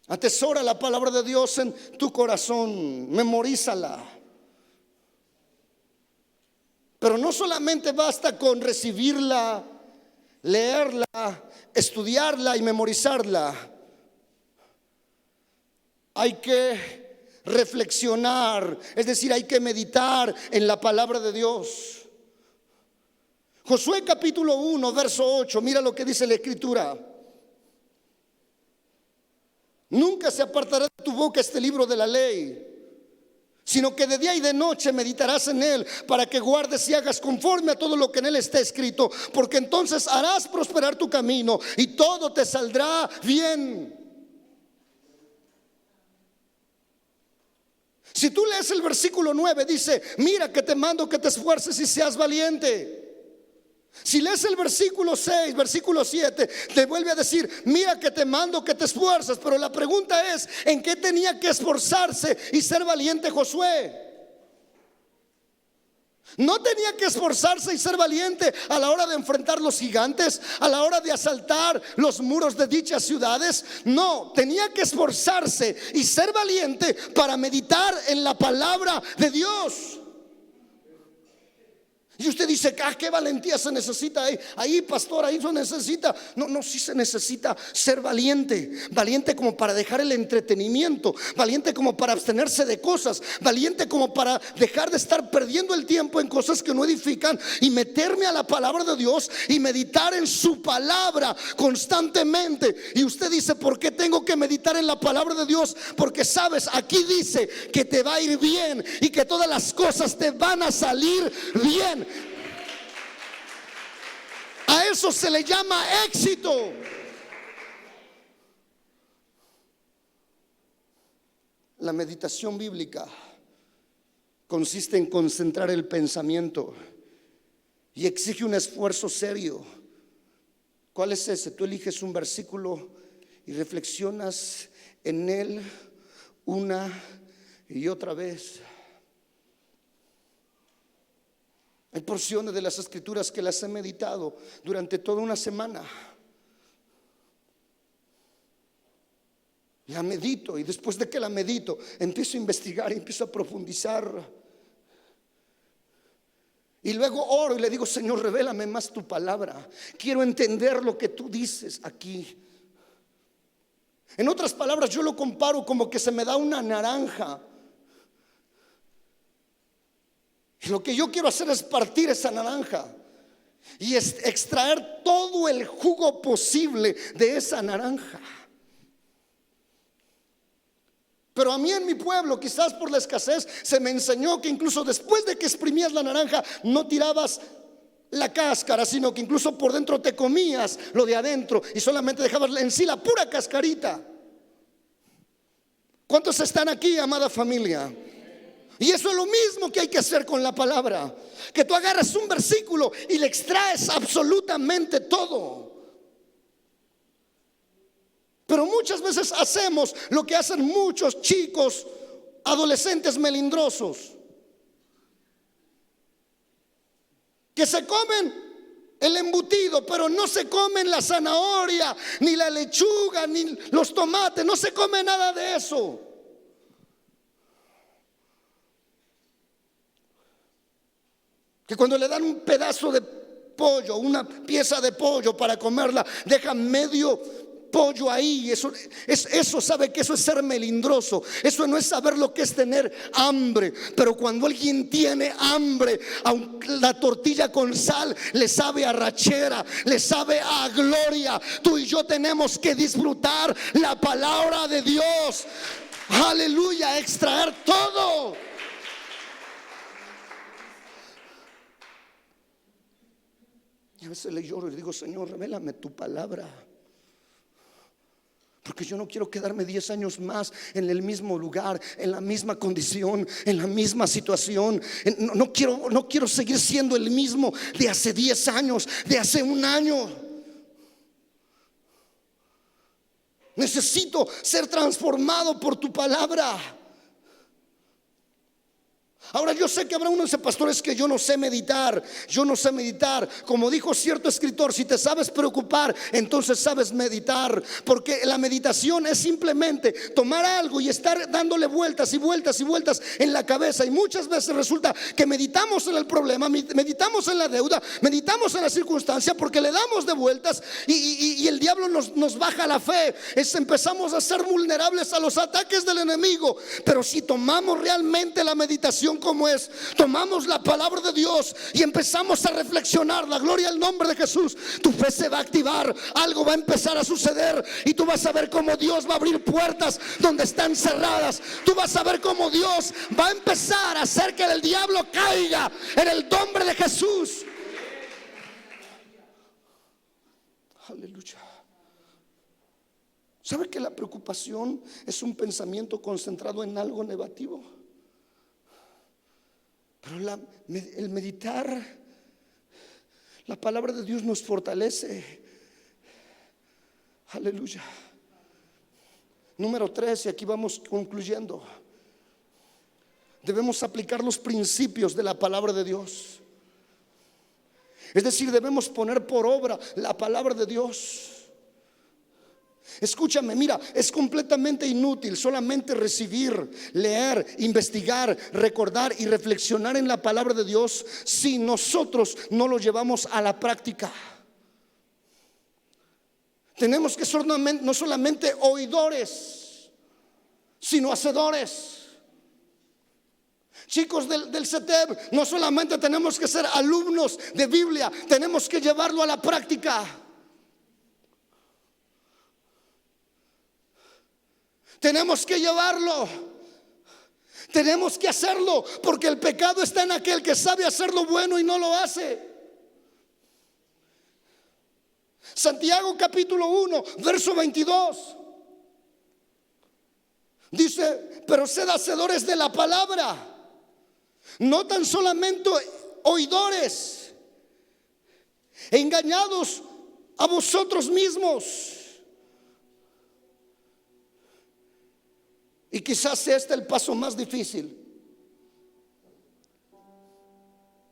Atesora la palabra de Dios en tu corazón, memorízala. Pero no solamente basta con recibirla, leerla, estudiarla y memorizarla. Hay que reflexionar, es decir, hay que meditar en la palabra de Dios. Josué capítulo 1, verso 8, mira lo que dice la Escritura. Nunca se apartará de tu boca este libro de la ley, sino que de día y de noche meditarás en él, para que guardes y hagas conforme a todo lo que en él está escrito, porque entonces harás prosperar tu camino y todo te saldrá bien. Si tú lees el versículo 9, dice: mira que te mando que te esfuerces y seas valiente. Si lees el versículo 6, versículo 7, te vuelve a decir: mira que te mando que te esfuerces. Pero la pregunta es: ¿en qué tenía que esforzarse y ser valiente Josué? No tenía que esforzarse y ser valiente a la hora de enfrentar los gigantes, a la hora de asaltar los muros de dichas ciudades. No, tenía que esforzarse y ser valiente para meditar en la palabra de Dios. Y usted dice: qué valentía se necesita ahí, pastor, ahí se necesita. No, sí se necesita ser valiente. Valiente como para dejar el entretenimiento, valiente como para abstenerse de cosas, valiente como para dejar de estar perdiendo el tiempo en cosas que no edifican y meterme a la palabra de Dios y meditar en su palabra constantemente. Y usted dice: ¿por qué tengo que meditar en la palabra de Dios? Porque sabes, aquí dice que te va a ir bien y que todas las cosas te van a salir bien. A eso se le llama éxito. La meditación bíblica consiste en concentrar el pensamiento y exige un esfuerzo serio. ¿Cuál es ese? Tú eliges un versículo y reflexionas en él una y otra vez. Hay porciones de las escrituras que las he meditado durante toda una semana. La medito y después de que la medito empiezo a investigar y empiezo a profundizar. Y luego oro y le digo: Señor, revélame más tu palabra. Quiero entender lo que tú dices aquí. En otras palabras, yo lo comparo como que se me da una naranja. Y lo que yo quiero hacer es partir esa naranja y extraer todo el jugo posible de esa naranja. Pero a mí en mi pueblo, quizás por la escasez, se me enseñó que incluso después de que exprimías la naranja, no tirabas la cáscara, sino que incluso por dentro te comías lo de adentro y solamente dejabas en sí la pura cascarita. ¿Cuántos están aquí, amada familia? Y eso es lo mismo que hay que hacer con la palabra. Que tú agarras un versículo y le extraes absolutamente todo. Pero muchas veces hacemos lo que hacen muchos chicos, adolescentes melindrosos, que se comen el embutido, pero no se comen la zanahoria, ni la lechuga, ni los tomates. No se come nada de eso. Que cuando le dan un pedazo de pollo, una pieza de pollo para comerla, dejan medio pollo ahí. Eso sabe que eso es ser melindroso. Eso no es saber lo que es tener hambre. Pero cuando alguien tiene hambre, aunque la tortilla con sal le sabe a rachera, le sabe a gloria. Tú y yo tenemos que disfrutar la palabra de Dios. Aleluya, extraer todo. Y a veces le lloro y le digo: Señor, revélame tu palabra. Porque yo no quiero quedarme 10 años más en el mismo lugar, en la misma condición, en la misma situación. No quiero seguir siendo el mismo de hace 10 años, de hace un año. Necesito ser transformado por tu palabra. Ahora yo sé que habrá unos pastores que yo no sé meditar. Como dijo cierto escritor, si te sabes preocupar, entonces sabes meditar. Porque la meditación es simplemente tomar algo y estar dándole vueltas y vueltas y vueltas en la cabeza. Y muchas veces resulta que meditamos en el problema, meditamos en la deuda, meditamos en la circunstancia, porque le damos de vueltas y el diablo nos baja la fe. Empezamos a ser vulnerables a los ataques del enemigo. Pero si tomamos realmente la meditación como es, tomamos la palabra de Dios y empezamos a reflexionar, la gloria al nombre de Jesús, tu fe se va a activar, algo va a empezar a suceder y tú vas a ver cómo Dios va a abrir puertas donde están cerradas. Tú vas a ver cómo Dios va a empezar a hacer que el diablo caiga en el nombre de Jesús. Aleluya. ¿Sabe que la preocupación es un pensamiento concentrado en algo negativo? Pero el meditar, la palabra de Dios nos fortalece. Aleluya. Número 3, y aquí vamos concluyendo. Debemos aplicar los principios de la palabra de Dios. Es decir, debemos poner por obra la palabra de Dios. Escúchame, mira, es completamente inútil solamente recibir, leer, investigar, recordar y reflexionar en la palabra de Dios si nosotros no lo llevamos a la práctica. Tenemos que ser no solamente oidores, sino hacedores. Chicos del CETEB, no solamente tenemos que ser alumnos de Biblia, tenemos que llevarlo a la práctica. Tenemos que llevarlo. Tenemos que hacerlo, porque el pecado está en aquel que sabe hacer lo bueno y no lo hace. Santiago capítulo 1, verso 22. Dice: pero sed hacedores de la palabra, no tan solamente oidores, engañados a vosotros mismos. Y quizás sea este el paso más difícil.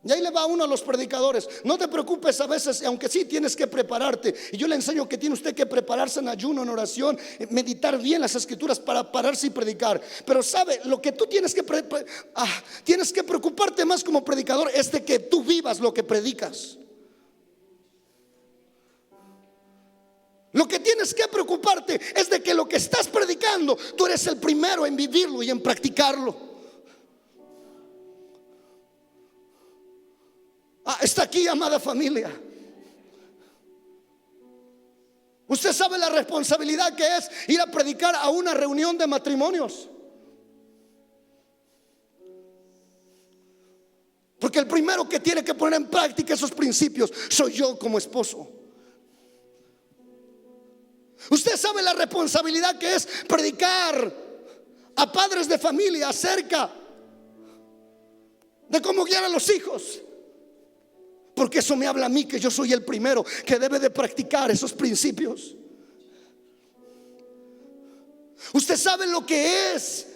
Y ahí le va uno a los predicadores: no te preocupes a veces, aunque sí tienes que prepararte. Y yo le enseño que tiene usted que prepararse en ayuno, en oración, meditar bien las escrituras para pararse y predicar. Pero sabe, lo que tú tienes que preocuparte más como predicador es de que tú vivas lo que predicas. Lo que tienes que preocuparte es de que lo que estás predicando, tú eres el primero en vivirlo y en practicarlo. Está aquí, amada familia. Usted sabe la responsabilidad que es ir a predicar a una reunión de matrimonios. Porque el primero que tiene que poner en práctica esos principios soy yo como esposo. Usted sabe la responsabilidad que es predicar a padres de familia acerca de cómo guiar a los hijos. Porque eso me habla a mí, que yo soy el primero que debe de practicar esos principios. Usted sabe lo que es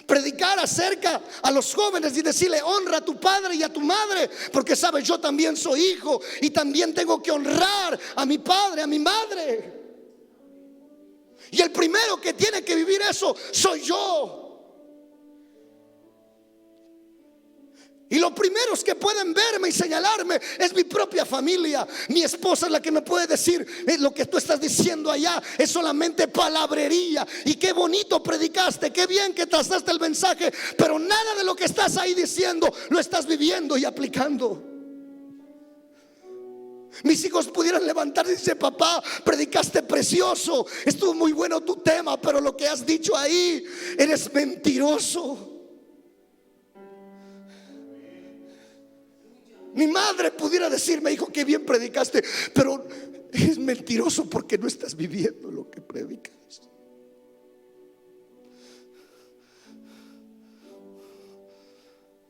predicar acerca a los jóvenes y decirle: honra a tu padre y a tu madre, porque sabes, yo también soy hijo y también tengo que honrar a mi padre, a mi madre. Y el primero que tiene que vivir eso soy yo. Y los primeros que pueden verme y señalarme es mi propia familia. Mi esposa es la que me puede decir: lo que tú estás diciendo allá es solamente palabrería. Y qué bonito predicaste, qué bien que trazaste el mensaje, pero nada de lo que estás ahí diciendo lo estás viviendo y aplicando. Mis hijos pudieran levantarse y decir: papá, predicaste precioso, estuvo muy bueno tu tema, pero lo que has dicho ahí, eres mentiroso. Mi madre pudiera decirme: hijo, qué bien predicaste, pero es mentiroso porque no estás viviendo lo que predicas.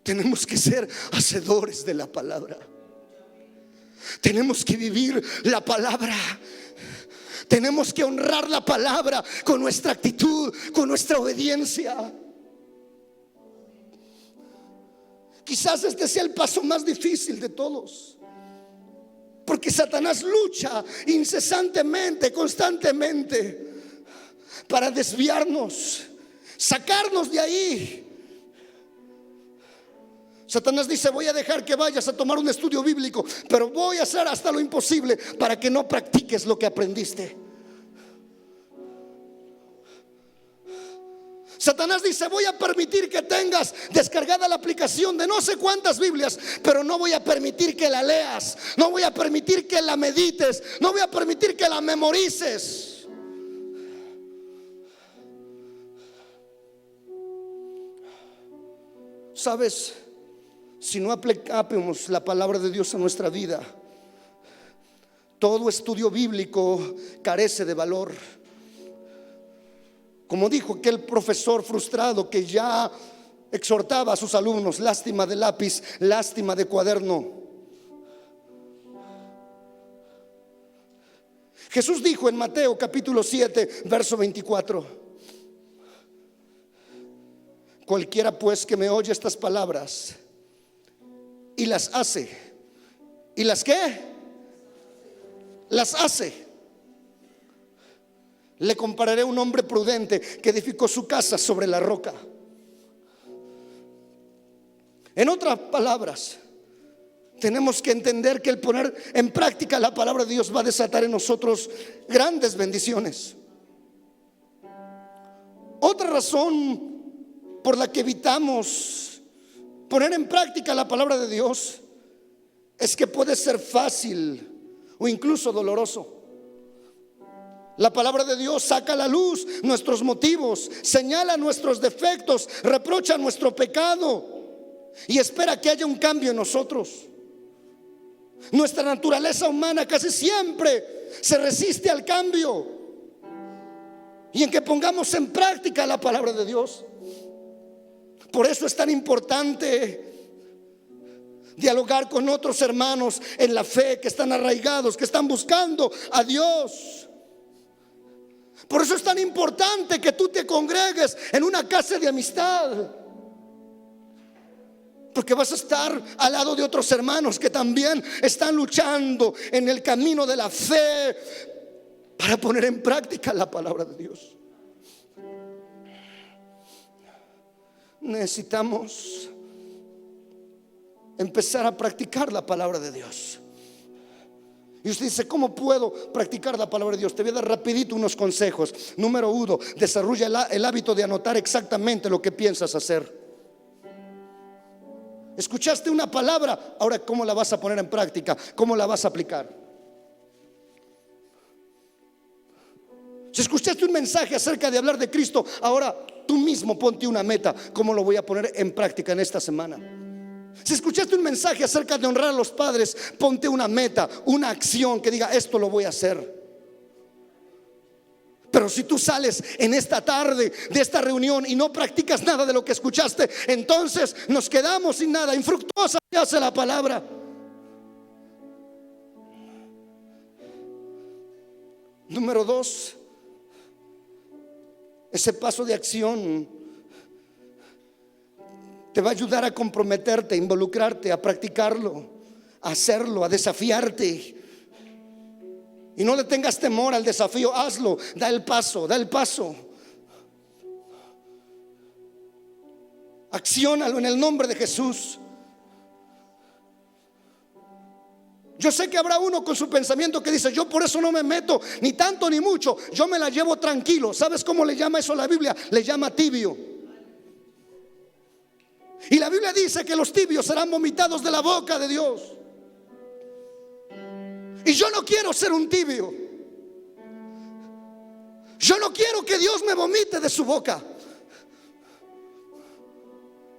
Tenemos que ser hacedores de la palabra. Tenemos que vivir la palabra. Tenemos que honrar la palabra con nuestra actitud, con nuestra obediencia. Quizás este sea el paso más difícil de todos, porque Satanás lucha incesantemente, constantemente, para desviarnos, sacarnos de ahí. Satanás dice: voy a dejar que vayas a tomar un estudio bíblico, pero voy a hacer hasta lo imposible para que no practiques lo que aprendiste. Satanás dice: voy a permitir que tengas descargada la aplicación de no sé cuántas Biblias, pero no voy a permitir que la leas, no voy a permitir que la medites, no voy a permitir que la memorices. ¿Sabes? Si no aplicamos la palabra de Dios a nuestra vida, todo estudio bíblico carece de valor. Como dijo aquel profesor frustrado que ya exhortaba a sus alumnos: lástima de lápiz, lástima de cuaderno. Jesús dijo en Mateo capítulo 7, verso 24: cualquiera pues que me oye estas palabras y las hace. ¿Y las qué? Las hace. Le compararé a un hombre prudente que edificó su casa sobre la roca. En otras palabras, tenemos que entender que el poner en práctica la palabra de Dios va a desatar en nosotros grandes bendiciones. Otra razón por la que evitamos poner en práctica la palabra de Dios es que puede ser fácil o incluso doloroso. La palabra de Dios saca a la luz nuestros motivos, señala nuestros defectos, reprocha nuestro pecado y espera que haya un cambio en nosotros. Nuestra naturaleza humana casi siempre se resiste al cambio y en que pongamos en práctica la palabra de Dios. Por eso es tan importante dialogar con otros hermanos en la fe que están arraigados, que están buscando a Dios. Por eso es tan importante que tú te congregues en una casa de amistad, porque vas a estar al lado de otros hermanos que también están luchando en el camino de la fe para poner en práctica la palabra de Dios. Necesitamos empezar a practicar la palabra de Dios. Y usted dice: ¿cómo puedo practicar la palabra de Dios? Te voy a dar rapidito unos consejos. Número 1, desarrolla el hábito de anotar exactamente lo que piensas hacer. Escuchaste una palabra, ahora ¿cómo la vas a poner en práctica? ¿Cómo la vas a aplicar? Si escuchaste un mensaje acerca de hablar de Cristo, ahora tú mismo ponte una meta: ¿cómo lo voy a poner en práctica en esta semana? Si escuchaste un mensaje acerca de honrar a los padres, ponte una meta, una acción que diga: esto lo voy a hacer. Pero si tú sales en esta tarde de esta reunión y no practicas nada de lo que escuchaste, entonces nos quedamos sin nada. Infructuosa se hace la palabra. Número 2, ese paso de acción te va a ayudar a comprometerte, a involucrarte, a practicarlo, a hacerlo, a desafiarte. Y no le tengas temor al desafío, hazlo, da el paso, da el paso. Acciónalo en el nombre de Jesús. Yo sé que habrá uno con su pensamiento que dice: yo por eso no me meto ni tanto ni mucho, yo me la llevo tranquilo. ¿Sabes cómo le llama eso la Biblia? Le llama tibio. Y la Biblia dice que los tibios serán vomitados de la boca de Dios. Y yo no quiero ser un tibio. Yo no quiero que Dios me vomite de su boca.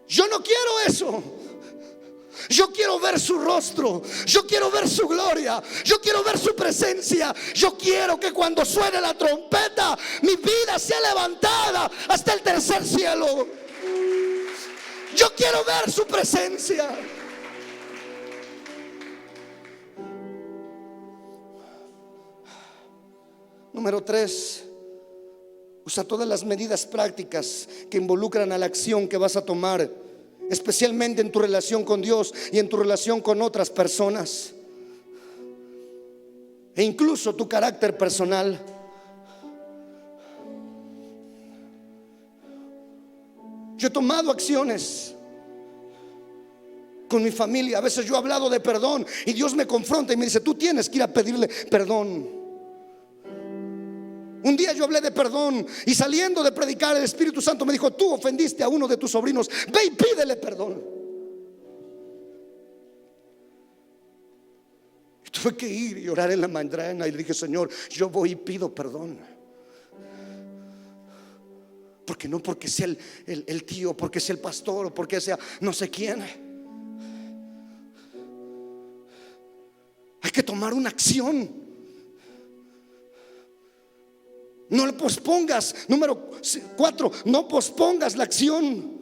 Yo no quiero eso. Yo quiero ver su rostro, yo quiero ver su gloria, yo quiero ver su presencia. Yo quiero que cuando suene la trompeta, mi vida sea levantada hasta el tercer cielo. Yo quiero ver su presencia. Número 3, usa todas las medidas prácticas que involucran a la acción que vas a tomar, especialmente en tu relación con Dios y en tu relación con otras personas, e incluso tu carácter personal. Yo he tomado acciones con mi familia. A veces yo he hablado de perdón y Dios me confronta y me dice: tú tienes que ir a pedirle perdón. Un día yo hablé de perdón y saliendo de predicar, el Espíritu Santo me dijo: tú ofendiste a uno de tus sobrinos, ve y pídele perdón. Y tuve que ir y orar en la mañana y le dije: Señor, yo voy y pido perdón. Porque no porque sea el tío, porque sea el pastor o porque sea no sé quién. Hay que tomar una acción. No le pospongas. Número 4, no pospongas la acción.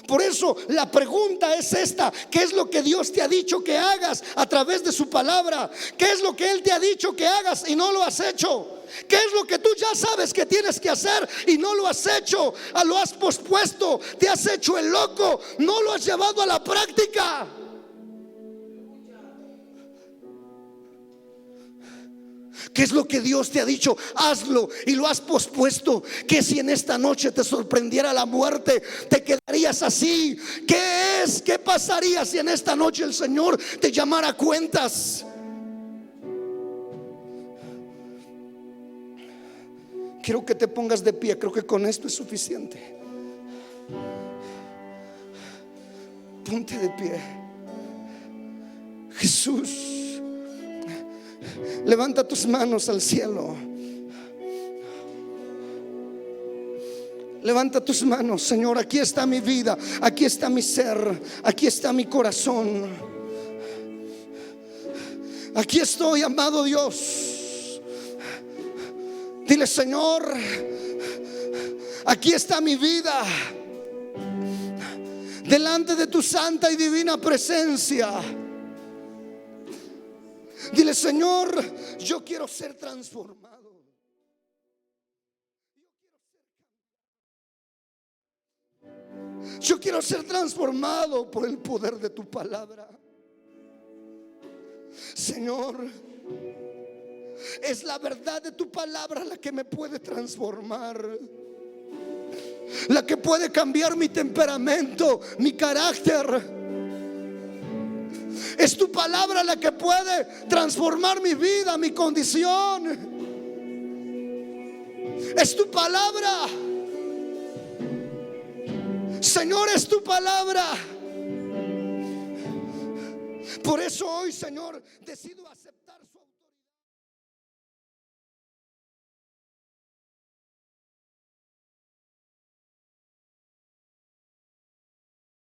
Por eso la pregunta es esta: ¿qué es lo que Dios te ha dicho que hagas a través de su palabra? ¿Qué es lo que Él te ha dicho que hagas y no lo has hecho? ¿Qué es lo que tú ya sabes que tienes que hacer y no lo has hecho? Lo has pospuesto, te has hecho el loco, no lo has llevado a la práctica. ¿Qué es lo que Dios te ha dicho? Hazlo y lo has pospuesto. ¿Qué si en esta noche te sorprendiera la muerte? ¿Te quedarías así? ¿Qué es? ¿Qué pasaría si en esta noche el Señor te llamara a cuentas? Quiero que te pongas de pie. Creo que con esto es suficiente. Ponte de pie. Jesús, levanta tus manos al cielo. Levanta tus manos. Señor, aquí está mi vida, aquí está mi ser, aquí está mi corazón. Aquí estoy, amado Dios. Dile: Señor, aquí está mi vida, delante de tu santa y divina presencia. Dile: Señor, yo quiero ser transformado. Yo quiero ser transformado por el poder de tu palabra. Señor, es la verdad de tu palabra la que me puede transformar, la que puede cambiar mi temperamento, mi carácter. Es tu palabra la que puede transformar mi vida, mi condición. Es tu palabra, Señor, es tu palabra. Por eso hoy, Señor, decido aceptar su